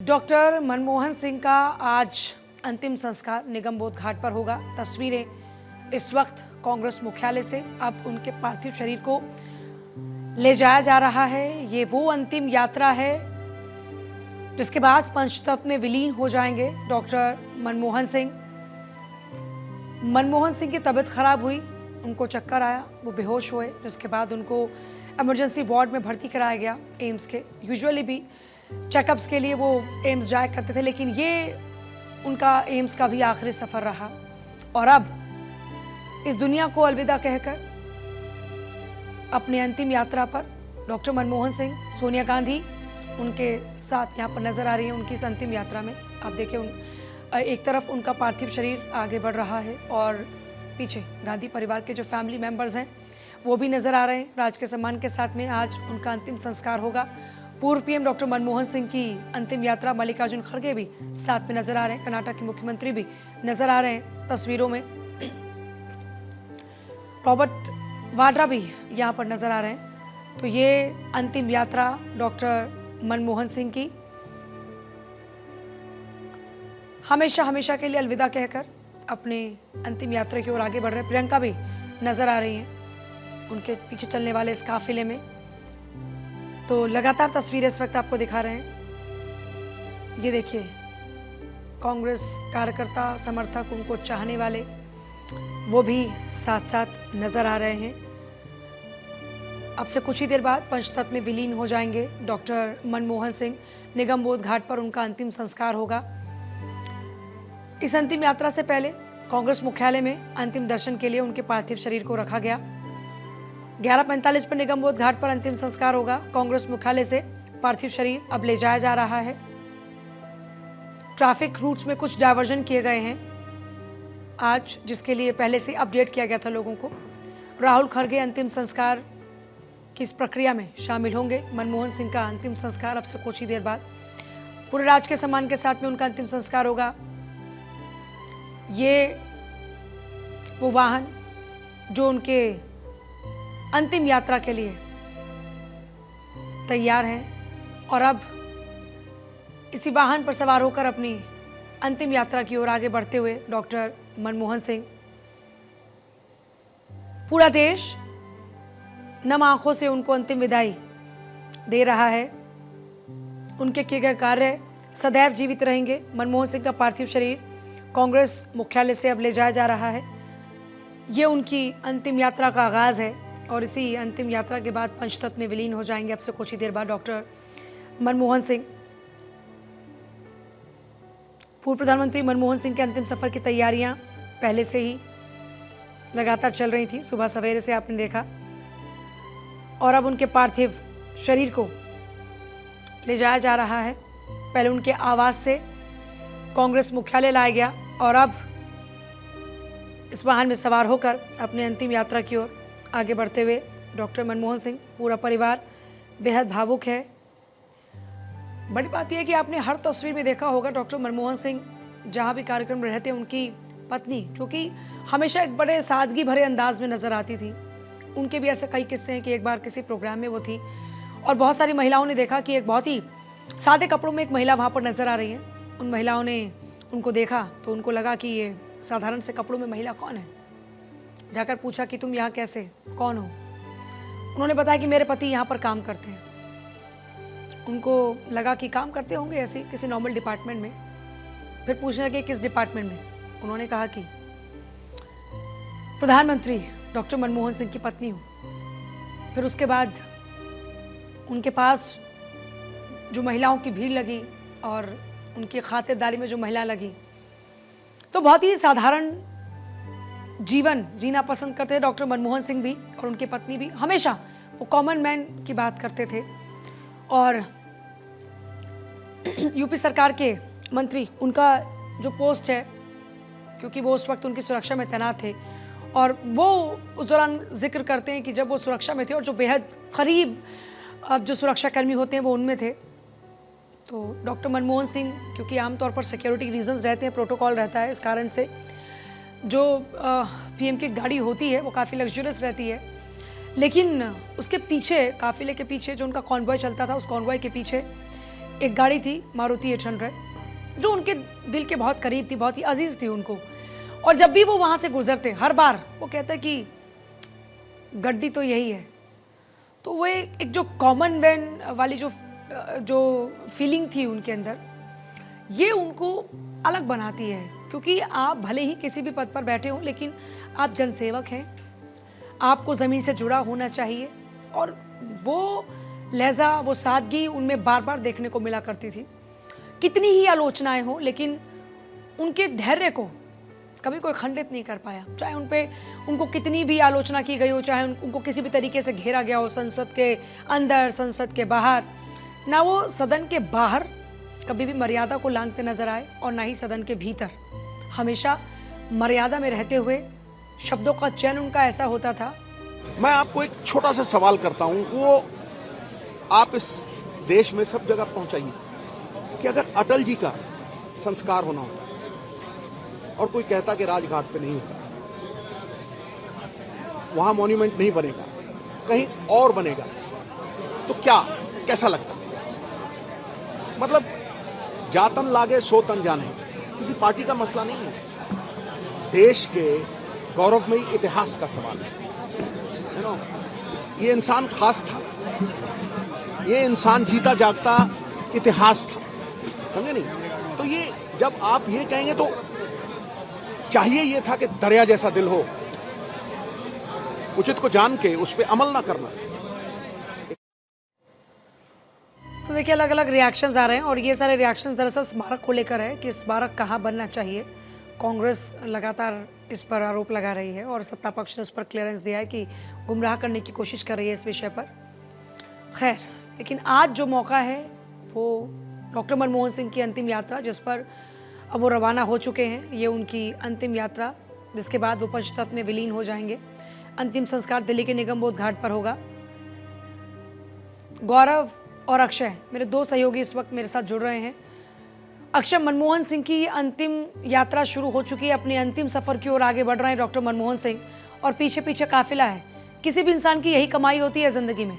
Doctor Manmohan Singh का आज अंतिम संस्कार निगमबोध घाट पर होगा। तस्वीरें इस वक्त कांग्रेस मुख्यालय से अब उनके पार्थिव शरीर को ले जाया जा रहा है। ये वो अंतिम यात्रा है जिसके बाद पंचतत्व में विलीन हो जाएंगे डॉक्टर मनमोहन सिंह। मनमोहन सिंह की तबीयत खराब हुई, उनको चक्कर आया, वो बेहोश हुए, जिसके बाद उनको इमरजेंसी वार्ड में भर्ती कराया गया एम्स के। यूजुअली भी चेकअप्स के लिए वो एम्स जाया करते थे, लेकिन ये उनका एम्स का भी आखिरी सफ़र रहा। और अब इस दुनिया को अलविदा कहकर अपनी अंतिम यात्रा पर डॉक्टर मनमोहन सिंह, सोनिया गांधी उनके साथ यहाँ पर नज़र आ रही है उनकी इस अंतिम यात्रा में। आप देखिए एक तरफ उनका पार्थिव शरीर आगे बढ़ रहा है और पीछे गांधी परिवार के जो फैमिली मेंबर्स हैं वो भी नज़र आ रहे हैं। राज के सम्मान के साथ में आज उनका अंतिम संस्कार होगा। पूर्व पीएम डॉक्टर मनमोहन सिंह की अंतिम यात्रा, मल्लिकार्जुन खड़गे भी साथ में नजर आ रहे हैं, कर्नाटक के मुख्यमंत्री भी नजर आ रहे हैं तस्वीरों में, रॉबर्ट वाड्रा भी यहाँ पर नजर आ रहे हैं। तो ये अंतिम यात्रा डॉक्टर मनमोहन सिंह की हमेशा हमेशा के लिए अलविदा कहकर अपने अंतिम यात्रा की ओर आगे बढ़ रहे। प्रियंका भी नजर आ रही हैं उनके पीछे चलने वाले इस काफिले में। तो लगातार तस्वीरें इस वक्त आपको दिखा रहे हैं। ये देखिए कांग्रेस कार्यकर्ता, समर्थक, उनको चाहने वाले वो भी साथ साथ नजर आ रहे हैं। अब से कुछ ही देर बाद पंचतत्व में विलीन हो जाएंगे डॉक्टर मनमोहन सिंह। निगमबोध घाट पर उनका अंतिम संस्कार होगा। इस अंतिम यात्रा से पहले कांग्रेस मुख्यालय में अंतिम दर्शन के लिए उनके पार्थिव शरीर को रखा गया। 11:45 पर निगमबोध घाट पर अंतिम संस्कार होगा। कांग्रेस मुख्यालय से पार्थिव शरीर अब ले जाया जा रहा है। ट्रैफिक रूट्स में कुछ डायवर्जन किए गए हैं आज, जिसके लिए पहले से अपडेट किया गया था लोगों को। राहुल खड़गे अंतिम संस्कार की इस प्रक्रिया में शामिल होंगे। मनमोहन सिंह का अंतिम संस्कार अब से कुछ ही देर बाद पूरे राज के सम्मान के साथ में उनका अंतिम संस्कार होगा। ये वो वाहन जो उनके अंतिम यात्रा के लिए तैयार हैं और अब इसी वाहन पर सवार होकर अपनी अंतिम यात्रा की ओर आगे बढ़ते हुए डॉक्टर मनमोहन सिंह। पूरा देश नम आंखों से उनको अंतिम विदाई दे रहा है। उनके किए गए कार्य सदैव जीवित रहेंगे। मनमोहन सिंह का पार्थिव शरीर कांग्रेस मुख्यालय से अब ले जाया जा रहा है। ये उनकी अंतिम यात्रा का आगाज है और इसी अंतिम यात्रा के बाद पंचतत्व में विलीन हो जाएंगे अब से कुछ ही देर बाद डॉक्टर मनमोहन सिंह। पूर्व प्रधानमंत्री मनमोहन सिंह के अंतिम सफर की तैयारियां पहले से ही लगातार चल रही थी, सुबह सवेरे से आपने देखा। और अब उनके पार्थिव शरीर को ले जाया जा रहा है। पहले उनके आवास से कांग्रेस मुख्यालय लाया गया और अब इस वाहन में सवार होकर अपनी अंतिम यात्रा की ओर आगे बढ़ते हुए डॉक्टर मनमोहन सिंह। पूरा परिवार बेहद भावुक है। बड़ी बात यह है कि आपने हर तस्वीर में देखा होगा डॉक्टर मनमोहन सिंह जहां भी कार्यक्रम में रहते हैं, उनकी पत्नी जो कि हमेशा एक बड़े सादगी भरे अंदाज में नजर आती थी। उनके भी ऐसे कई किस्से हैं कि एक बार किसी प्रोग्राम में वो थी और बहुत सारी महिलाओं ने देखा कि एक बहुत ही सादे कपड़ों में एक महिला वहाँ पर नजर आ रही है। उन महिलाओं ने उनको देखा तो उनको लगा कि ये साधारण से कपड़ों में महिला कौन है। जाकर पूछा कि तुम यहाँ कैसे, कौन हो। उन्होंने बताया कि मेरे पति यहाँ पर काम करते हैं। उनको लगा कि काम करते होंगे ऐसे किसी नॉर्मल डिपार्टमेंट में। फिर पूछने लगे किस डिपार्टमेंट में। उन्होंने कहा कि प्रधानमंत्री डॉक्टर मनमोहन सिंह की पत्नी हूँ। फिर उसके बाद उनके पास जो महिलाओं की भीड़ लगी और उनकी खातिरदारी में जो महिला लगी, तो बहुत ही साधारण जीवन जीना पसंद करते थे डॉक्टर मनमोहन सिंह भी और उनकी पत्नी भी। हमेशा वो कॉमन मैन की बात करते थे और यूपी सरकार के मंत्री, उनका जो पोस्ट है, क्योंकि वो उस वक्त उनकी सुरक्षा में तैनात थे और वो उस दौरान जिक्र करते हैं कि जब वो सुरक्षा में थे और जो बेहद करीब अब जो सुरक्षाकर्मी होते हैं वो उनमें थे। तो डॉक्टर मनमोहन सिंह, क्योंकि आमतौर पर सिक्योरिटी रीजंस रहते हैं, प्रोटोकॉल रहता है, इस कारण से जो पीएम की गाड़ी होती है वो काफ़ी लग्जरियस रहती है, लेकिन उसके पीछे, काफिले के पीछे जो उनका कॉन्वॉय चलता था, उस कॉन्वॉय के पीछे एक गाड़ी थी मारुति 800 जो उनके दिल के बहुत करीब थी, बहुत ही अजीज थी उनको। और जब भी वो वहाँ से गुजरते हर बार वो कहते कि गड्डी तो यही है। तो वो एक जो कॉमन मैन वाली जो फीलिंग थी उनके अंदर, ये उनको अलग बनाती है। क्योंकि आप भले ही किसी भी पद पर बैठे हों, लेकिन आप जनसेवक हैं, आपको ज़मीन से जुड़ा होना चाहिए। और वो लहजा, वो सादगी उनमें बार बार देखने को मिला करती थी। कितनी ही आलोचनाएं हों, लेकिन उनके धैर्य को कभी कोई खंडित नहीं कर पाया। चाहे उनको कितनी भी आलोचना की गई हो, चाहे उनको किसी भी तरीके से घेरा गया हो, संसद के अंदर, संसद के बाहर, ना वो सदन के बाहर कभी भी मर्यादा को लांघते नजर आए और ना ही सदन के भीतर। हमेशा मर्यादा में रहते हुए शब्दों का चयन उनका ऐसा होता था। मैं आपको एक छोटा सा सवाल करता हूं, वो आप इस देश में सब जगह पहुंचाइए कि अगर अटल जी का संस्कार होना होता और कोई कहता कि राजघाट पे नहीं होगा, वहां मॉन्यूमेंट नहीं बनेगा, कहीं और बनेगा, तो कैसा लगता? मतलब जातन लागे सो तन जाने, किसी पार्टी का मसला नहीं है, देश के गौरवमयी इतिहास का सवाल है। ये इंसान खास था, ये इंसान जीता जागता इतिहास था, समझे नहीं? तो ये जब आप ये कहेंगे तो चाहिए ये था कि दरिया जैसा दिल हो, उचित को जान के उस पर अमल ना करना। तो देखिए अलग अलग रिएक्शंस आ रहे हैं और ये सारे रिएक्शंस दरअसल स्मारक को लेकर है कि स्मारक कहाँ बनना चाहिए। कांग्रेस लगातार इस पर आरोप लगा रही है और सत्ता पक्ष ने उस पर क्लियरेंस दिया है कि गुमराह करने की कोशिश कर रही है इस विषय पर। खैर, लेकिन आज जो मौका है वो डॉक्टर मनमोहन सिंह की अंतिम यात्रा, जिस पर अब वो रवाना हो चुके हैं। ये उनकी अंतिम यात्रा, जिसके बाद वो पंचतत्व में विलीन हो जाएंगे। अंतिम संस्कार दिल्ली के निगम बोध घाट पर होगा। गौरव और अक्षय, मेरे दो सहयोगी इस वक्त मेरे साथ जुड़ रहे हैं। अक्षय, मनमोहन सिंह की अंतिम यात्रा शुरू हो चुकी है, अपने अंतिम सफर की ओर आगे बढ़ रहे हैं डॉक्टर मनमोहन सिंह, और पीछे पीछे काफिला है। किसी भी इंसान की यही कमाई होती है जिंदगी में।